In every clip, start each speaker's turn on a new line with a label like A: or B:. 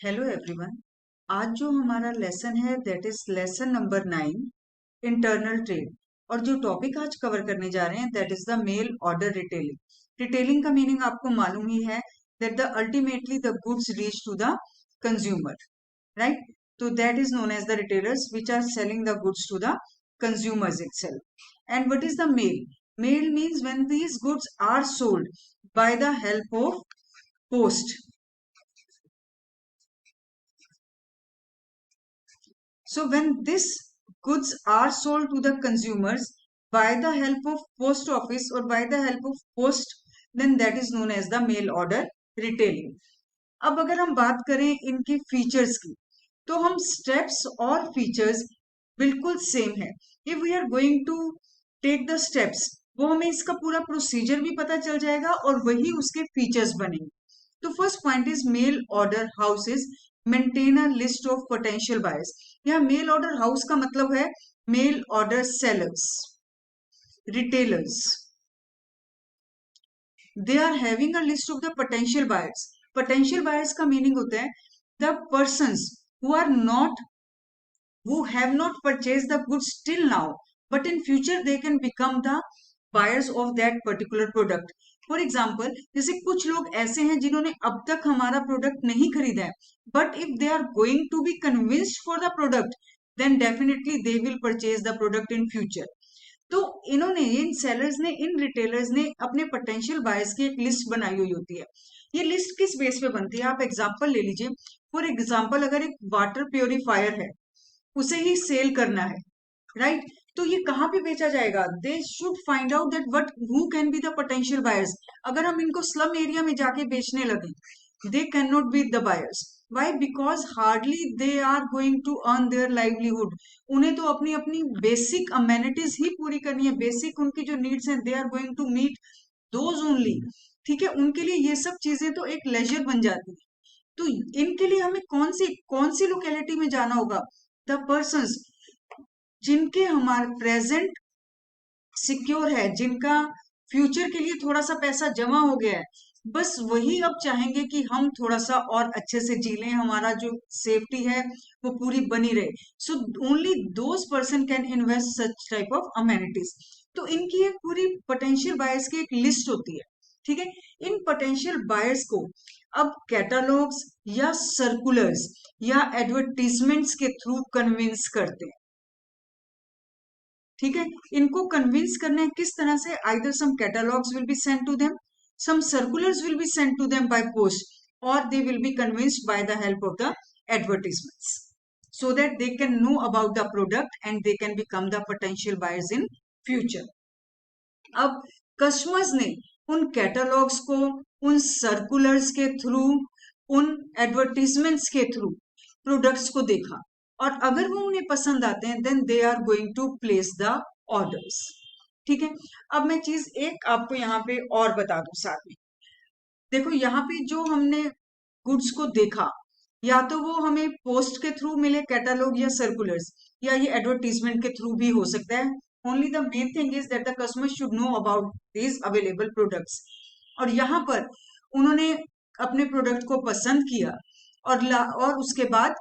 A: Hello everyone. आज जो हमारा लेसन है that is lesson number 9, internal trade. और जो टॉपिक आज कवर करने जा रहे हैं that is the mail order retailing. Retailing का मीनिंग आपको मालूम ही है, that the ultimately the goods reach to the consumer, right? तो that is known as the retailers which are selling the goods to the consumers itself. And what is the mail? Mail means when these goods are sold by the help of post. So when these goods are sold to the consumers by the help of post office or by the help of post, then that is known as the mail order retailing. अब अगर हम बात करें इनके features की, तो हम steps और फीचर्स बिल्कुल सेम है। If we are going to take the steps, वो हमें इसका पूरा प्रोसीजर भी पता चल जाएगा और वही उसके फीचर्स बनेंगे। तो first point is mail order houses maintain a list of potential buyers. यहाँ मेल ऑर्डर हाउस का मतलब है mail order sellers, retailers. They are having a list of the potential buyers. Potential buyers का meaning होता है the persons who are not, who have not purchased the goods till now, but in future they can become the buyers of that particular product. For example, जैसे कुछ लोग ऐसे हैं जिन्होंने अब तक हमारा प्रोडक्ट नहीं खरीदा है, but if they are going to be convinced for the product, then definitely they will purchase the product in future. तो इन्होंने, इन सेलर्स ने, इन रिटेलर्स ने अपने पोटेंशियल बायर्स की एक लिस्ट बनाई हुई होती है। ये लिस्ट किस बेस पे बनती है? आप एग्जाम्पल ले लीजिए। फॉर एग्जाम्पल, अगर एक वाटर प्योरीफायर है, उसे ही सेल करना है, राइट? तो ये कहाँ पे बेचा जाएगा? They should find out that what who can be the potential buyers. अगर हम इनको स्लम एरिया में जाके बेचने लगे, they can not be the buyers. Why? Because hardly they are going to earn their livelihood. उन्हें तो अपनी अपनी बेसिक अमेनिटीज ही पूरी करनी है, बेसिक उनकी जो नीड्स हैं, they are going to meet those only. ठीक है, उनके लिए ये सब चीजें तो एक लेजर बन जाती है। तो इनके लिए हमें कौन सी लोकेलिटी में जाना होगा? द पर्संस जिनके हमारे प्रेजेंट सिक्योर है, जिनका फ्यूचर के लिए थोड़ा सा पैसा जमा हो गया है, बस वही अब चाहेंगे कि हम थोड़ा सा और अच्छे से जी लें, हमारा जो सेफ्टी है वो पूरी बनी रहे। So only those person can invest such type of amenities. तो इनकी एक पूरी पोटेंशियल बायर्स की एक लिस्ट होती है। ठीक है, इन पोटेंशियल बायर्स को अब कैटलॉग्स या सर्कुलर्स या एडवर्टीजमेंट्स के थ्रू कन्विंस करते हैं। ठीक है, इनको कन्विंस करना है किस तरह से? Either some catalogues will be sent to them, some circulars will be sent to them by post, और they will be convinced by the help of the advertisements, so that they can know about the product and they can become the potential buyers in future. अब customers ने उन catalogues को, उन circulars के through, उन advertisements के through products को देखा, और अगर वो उन्हें पसंद आते हैं then they are going to place the orders. ठीक है, अब मैं चीज एक आपको यहाँ पे और बता दूं साथ में। देखो, यहाँ पे जो हमने गुड्स को देखा, या तो वो हमें पोस्ट के थ्रू मिले कैटलॉग या सर्कुलर्स, या ये एडवर्टीजमेंट के थ्रू भी हो सकता है। Only the main thing is that the customer should know about these available products. और यहाँ पर उन्होंने अपने प्रोडक्ट को पसंद किया और उसके बाद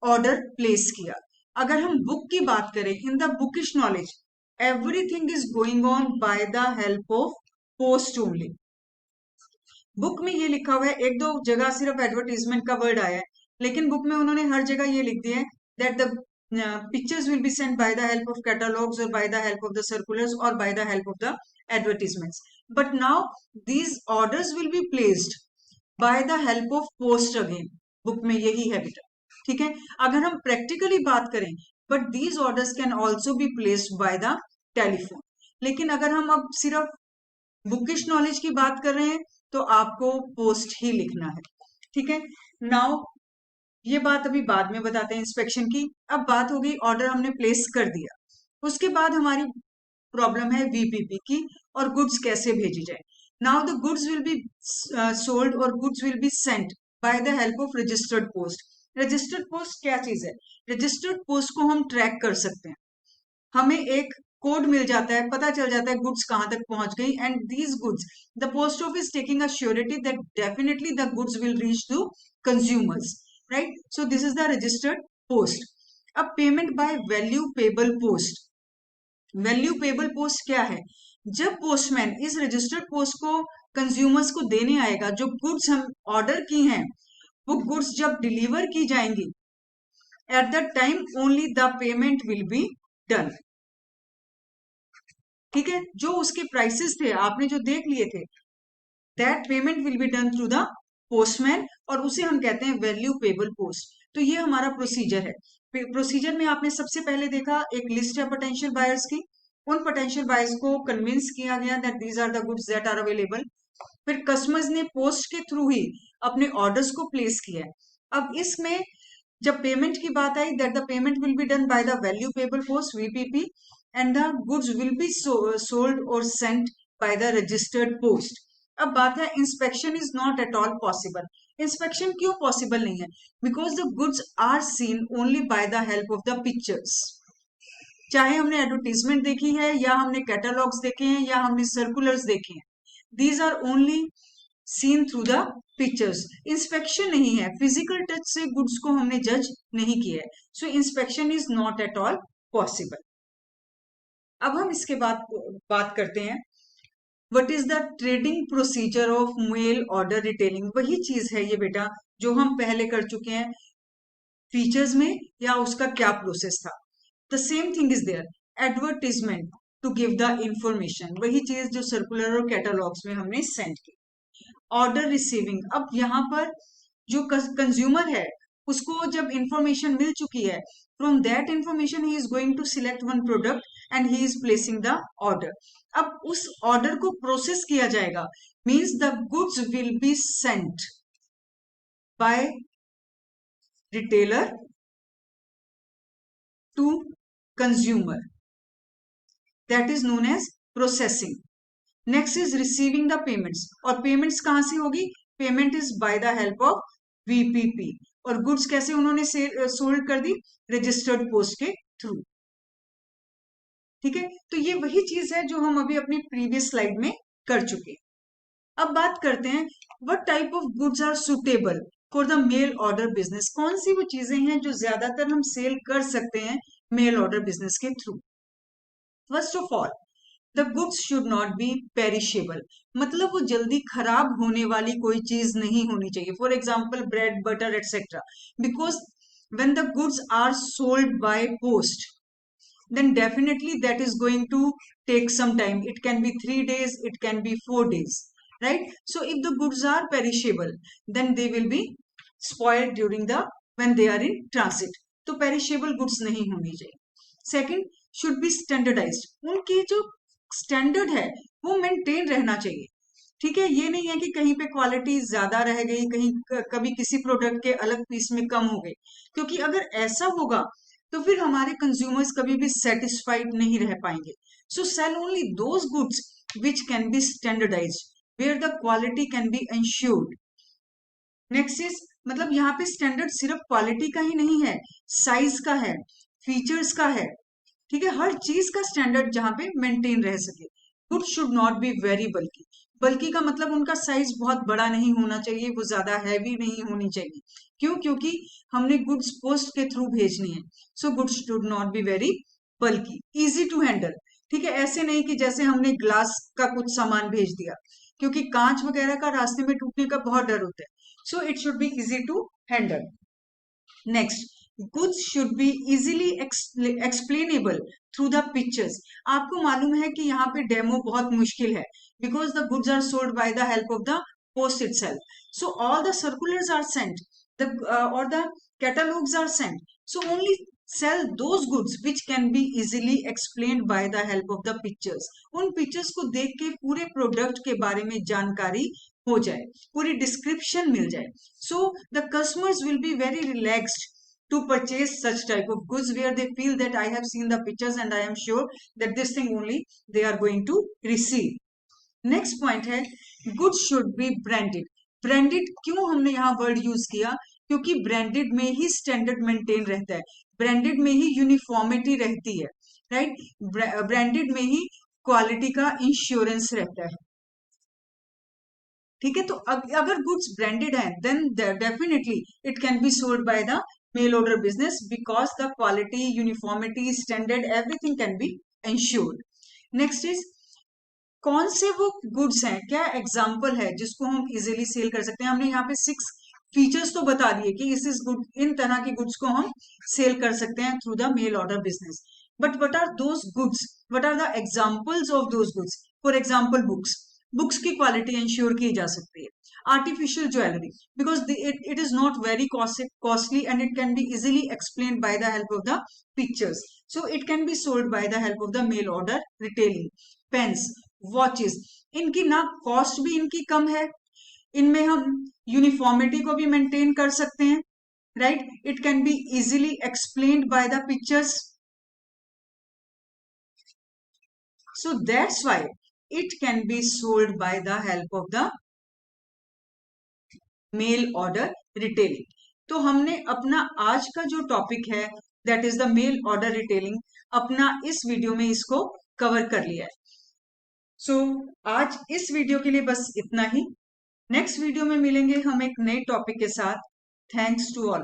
A: ऑर्डर प्लेस किया। अगर हम बुक की बात करें, in the bookish knowledge everything is going on by the help of post only. Book में ये लिखा हुआ है, एक दो जगह सिर्फ एडवर्टीजमेंट का वर्ड आया है, लेकिन बुक में उन्होंने हर जगह ये लिख दिया है that the pictures will be sent by the help of catalogues और by the help of the circulars और by the help of the advertisements. But now these orders will be placed by the help of post again. Book में यही है बेटा। ठीक है, अगर हम प्रैक्टिकली बात करें, but these orders can also be placed by the telephone. लेकिन अगर हम अब सिर्फ बुकिश नॉलेज की बात कर रहे हैं तो आपको पोस्ट ही लिखना है। ठीक है, नाउ ये बात अभी बाद में बताते हैं इंस्पेक्शन की। अब बात हो गई ऑर्डर हमने प्लेस कर दिया, उसके बाद हमारी प्रॉब्लम है वीपीपी की, और गुड्स कैसे भेजी जाए। Now the goods will be sold और goods will be sent by the help of registered post. Registered post क्या चीज है? रजिस्टर्ड पोस्ट को हम ट्रैक कर सकते हैं, हमें एक कोड मिल जाता है, पता चल जाता है गुड्स कहां तक पहुंच गई, and these goods the post office taking a surety that definitely the goods will reach to consumers. right? So this is the registered post. अब payment by value payable post, value payable post क्या है? जब postman इस registered post को consumers को देने आएगा, जो गुड्स हम ऑर्डर की हैं वो गुड्स जब डिलीवर की जाएंगी, at the time only the payment will be done, ठीक है? जो उसके प्राइसेस थे आपने जो देख लिए थे, that payment will be done through the postman, और उसे हम कहते हैं वैल्यू पेबल पोस्ट। तो ये हमारा प्रोसीजर है। प्रोसीजर में आपने सबसे पहले देखा एक लिस्ट है पोटेंशियल बायर्स की, उन पोटेंशियल बायर्स को कन्विंस किया गया that these are the goods that are available. फिर कस्टमर्स ने पोस्ट के थ्रू ही अपने ऑर्डर्स को प्लेस किया है। अब इसमें जब पेमेंट की बात आई, that the payment will be done by the value payable post VPP, and the goods will be sold और sent by the registered post. अब बात है inspection is not at all possible. Inspection क्यों possible नहीं है? Because the goods are seen only by the help of the pictures. चाहे हमने advertisement देखी है, या हमने कैटलॉग्स देखे हैं, या हमने सर्कुलर्स देखे हैं, these are only seen through the pictures. Inspection नहीं है, फिजिकल टच से गुड्स को हमने जज नहीं किया है, so inspection is not at all possible. अब हम इसके बाद बात करते हैं what is the trading procedure of mail order retailing. वही चीज है ये बेटा जो हम पहले कर चुके हैं फीचर्स में, या उसका क्या प्रोसेस था। The same thing is there, advertisement to give the information, वही चीज जो सर्कुलर और कैटलॉग्स में हमने सेंड की। ऑर्डर रिसीविंग, अब यहाँ पर जो कंज्यूमर है उसको जब इंफॉर्मेशन मिल चुकी है, from that information he is going to select one product and he is placing the order. अब उस ऑर्डर को प्रोसेस किया जाएगा, means the goods will be sent by retailer to consumer, that is known as processing. Next is receiving the payments, और payments कहां से होगी? Payment is by the help of VPP, और गुड्स कैसे उन्होंने सोल्ड कर दी? रजिस्टर्ड पोस्ट के थ्रू, ठीक है? तो ये वही चीज है जो हम अभी अपनी प्रीवियस स्लाइड में कर चुके हैं। अब बात करते हैं what type of goods are suitable for the mail order business. कौन सी वो चीजें हैं जो ज्यादातर हम सेल कर सकते हैं मेल ऑर्डर बिजनेस के through? First of all, the goods should not B perishable, मतलब वो जल्दी खराब होने वाली कोई चीज नहीं होनी चाहिए। For example bread, butter etcetera, because when the goods are sold by post, then definitely that is going to take some time. It can be 3 days, it can be 4 days, right? So if the goods are perishable, then they will be spoiled during the when they are in transit. तो perishable goods नहीं होनी चाहिए। Second, should be standardised, उनकी जो standard है वो maintain रहना चाहिए, ठीक है? ये नहीं है कि कहीं पे क्वालिटी ज्यादा रह गई, कहीं कभी किसी प्रोडक्ट के अलग पीस में कम हो गई, क्योंकि अगर ऐसा होगा तो फिर हमारे कंज्यूमर्स कभी भी सेटिस्फाइड नहीं रह पाएंगे। So sell only those goods which can be standardised where the quality can be ensured. Next is, मतलब यहाँ पे स्टैंडर्ड सिर्फ क्वालिटी का ही नहीं है, साइज का है, फीचर्स का है, ठीक है? हर चीज का स्टैंडर्ड जहां पे मेंटेन रह सके। Good should not be very बल्की, बल्कि का मतलब उनका साइज बहुत बड़ा नहीं होना चाहिए, वो ज्यादा हैवी नहीं होनी चाहिए। क्यों? क्योंकि हमने गुड्स पोस्ट के थ्रू भेजनी है, so goods should not be very bulky. Easy to handle, ठीक है? ऐसे नहीं कि जैसे हमने ग्लास का कुछ सामान भेज दिया, क्योंकि कांच वगैरह का रास्ते में टूटने का बहुत डर होता है, so it should be easy to handle. Next, goods should be easily explainable through the pictures। आपको मालूम है कि यहाँ पे डेमो बहुत मुश्किल है, because the goods are sold by the help of the post itself, so all the circulars are sent, the or the catalogs are sent, so only sell those goods which can be easily explained by the help of the pictures। उन pictures को देख के पूरे product के बारे में जानकारी हो जाए, पूरी डिस्क्रिप्शन मिल जाए, so the customers will be very relaxed to purchase such type of goods where they feel that I have seen the pictures and I am sure that this thing only they are going to receive। next point है, goods should be branded। branded क्यों हमने यहाँ word use किया? क्योंकि branded में ही standard maintain रहता है, branded में ही यूनिफॉर्मिटी रहती है, राइट? ब्रांडेड में ही क्वालिटी का इंश्योरेंस रहता है, ठीक है, तो अगर गुड्स ब्रांडेड है then definitely it can be sold by the mail order business because the quality, uniformity, standard, everything can be insured. Next is कौन से वो गुड्स हैं, क्या एग्जाम्पल है जिसको हम इजीली सेल कर सकते हैं. हमने यहाँ पे 6 फीचर्स तो बता दिए कि इस गुड, इन तरह के गुड्स को हम सेल कर सकते हैं through the mail order business. But what are those goods, what are the examples of those goods. For example books, books की क्वालिटी इंश्योर की जा सकती है. Artificial jewellery, because it is not very costly and it can be easily explain by the help of the pictures, so it can be sold by the help of the mail order retailing. Pens, watches, इनकी ना cost भी इनकी कम है, इनमें हम uniformity को भी maintain कर सकते हैं, right. It can be easily explained by the pictures, so that's why it can be sold by the help of the mail order retailing. तो हमने अपना आज का जो टॉपिक है that is the mail order retailing, अपना इस video में इसको कवर कर लिया है. सो आज इस वीडियो के लिए बस इतना ही. नेक्स्ट वीडियो में मिलेंगे हम एक नए टॉपिक के साथ. Thanks to all.